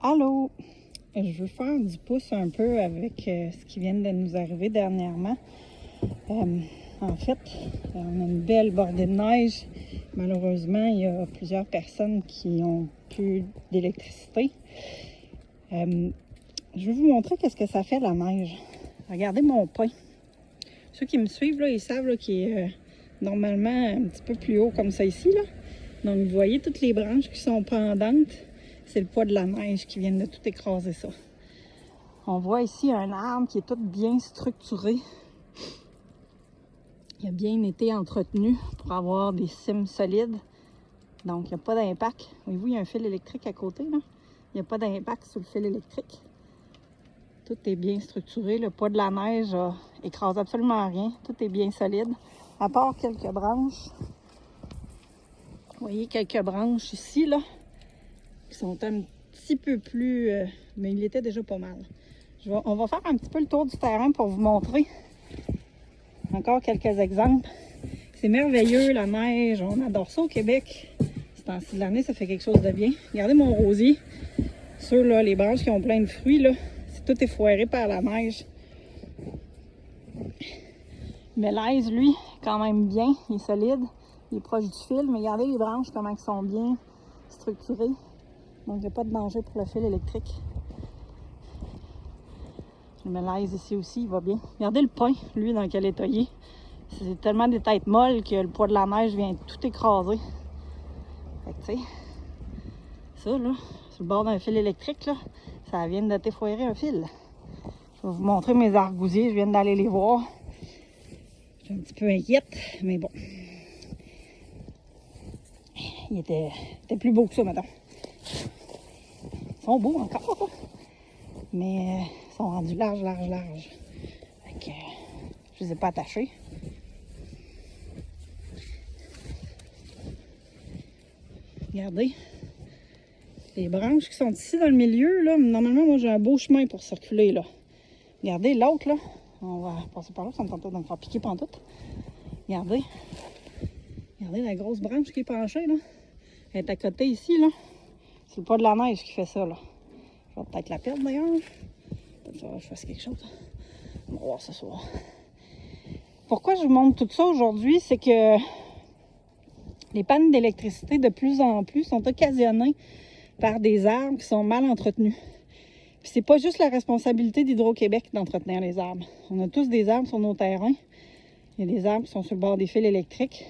Allô! Je veux faire du pouce un peu avec ce qui vient de nous arriver dernièrement. En fait, on a une belle bordée de neige. Malheureusement, il y a plusieurs personnes qui n'ont plus d'électricité. Je vais vous montrer qu'est-ce que ça fait la neige. Regardez mon pain. Ceux qui me suivent, là, ils savent qu'il est normalement un petit peu plus haut comme ça ici. Là. Donc, vous voyez toutes les branches qui sont pendantes. C'est le poids de la neige qui vient de tout écraser ça. On voit ici un arbre qui est tout bien structuré. Il a bien été entretenu pour avoir des cimes solides. Donc, il n'y a pas d'impact. Voyez-vous, il y a un fil électrique à côté. Là. Il n'y a pas d'impact sur le fil électrique. Tout est bien structuré. Le poids de la neige écrase absolument rien. Tout est bien solide. À part quelques branches. Vous voyez quelques branches ici, là, qui sont un petit peu plus... mais il était déjà pas mal. On va faire un petit peu le tour du terrain pour vous montrer encore quelques exemples. C'est merveilleux, la neige. On adore ça au Québec. Ce temps-ci de l'année, ça fait quelque chose de bien. Regardez mon rosier. Ceux-là, les branches qui ont plein de fruits, là, tout est foiré par la neige. Mais l'aise, lui, quand même bien. Il est solide. Il est proche du fil. Mais regardez les branches, comment elles sont bien structurées. Donc, il n'y a pas de danger pour le fil électrique. Je mets l'aise ici aussi, il va bien. Regardez le pain, lui, dans quel état il est. C'est tellement des têtes molles que le poids de la neige vient tout écraser. Fait que, tu sais, ça, là, sur le bord d'un fil électrique, là, ça vient de défoirer un fil. Je vais vous montrer mes argousiers, je viens d'aller les voir. Je suis un petit peu inquiète, mais bon. Il était plus beau que ça, madame. Ils sont beaux encore, quoi. Mais ils sont rendus larges. Fait que je les ai pas attachés. Regardez. Les branches qui sont ici dans le milieu, là, normalement, moi, j'ai un beau chemin pour circuler, là. Regardez l'autre, là. On va passer par là, ça me tente pas de me faire piquer pantoute. Regardez. Regardez la grosse branche qui est penchée, là. Elle est à côté ici, là. C'est le poids de la neige qui fait ça, là. Je vais peut-être la perdre, d'ailleurs. Peut-être que je fasse quelque chose. On va voir ce soir. Pourquoi je vous montre tout ça aujourd'hui, c'est que les pannes d'électricité, de plus en plus, sont occasionnées par des arbres qui sont mal entretenus. Puis c'est pas juste la responsabilité d'Hydro-Québec d'entretenir les arbres. On a tous des arbres sur nos terrains. Il y a des arbres qui sont sur le bord des fils électriques.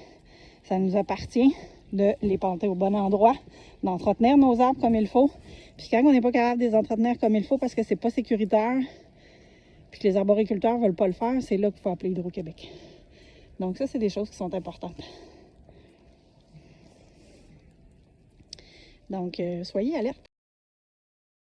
Ça nous appartient de les planter au bon endroit, d'entretenir nos arbres comme il faut. Puis quand on n'est pas capable de les entretenir comme il faut parce que c'est pas sécuritaire, puis que les arboriculteurs ne veulent pas le faire, c'est là qu'il faut appeler Hydro-Québec. Donc ça, c'est des choses qui sont importantes. Donc, soyez alertes.